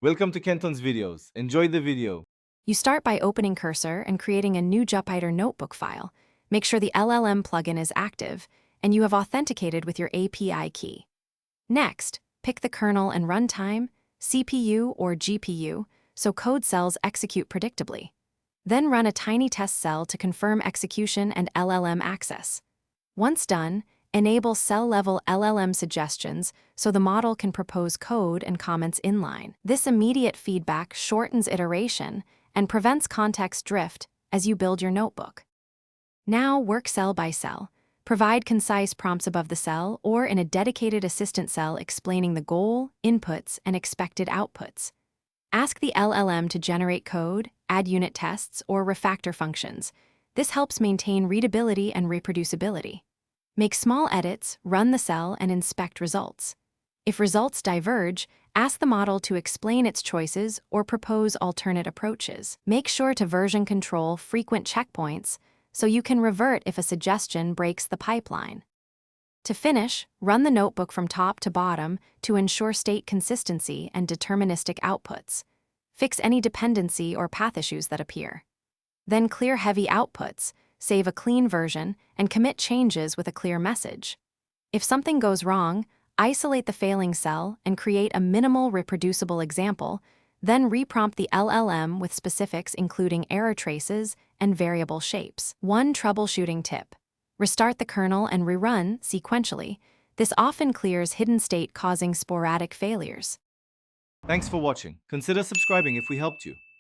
Welcome to Kenton's videos. Enjoy the video. You start by opening Cursor and creating a new Jupyter Notebook file. Make sure the LLM plugin is active and you have authenticated with your API key. Next, pick the kernel and runtime, CPU or GPU, so code cells execute predictably. Then run a tiny test cell to confirm execution and LLM access. Once done, enable cell-level LLM suggestions so the model can propose code and comments inline. This immediate feedback shortens iteration and prevents context drift as you build your notebook. Now work cell by cell. Provide concise prompts above the cell or in a dedicated assistant cell explaining the goal, inputs, and expected outputs. Ask the LLM to generate code, add unit tests, or refactor functions. This helps maintain readability and reproducibility. Make small edits, run the cell, and inspect results. If results diverge, ask the model to explain its choices or propose alternate approaches. Make sure to version control frequent checkpoints so you can revert if a suggestion breaks the pipeline. To finish, run the notebook from top to bottom to ensure state consistency and deterministic outputs. Fix any dependency or path issues that appear. Then clear heavy outputs, save a clean version, and commit changes with a clear message. If something goes wrong, isolate the failing cell and create a minimal reproducible example, then reprompt the LLM with specifics including error traces and variable shapes. One troubleshooting tip: restart the kernel and rerun sequentially. This often clears hidden state causing sporadic failures. Thanks for watching. Consider subscribing if we helped you.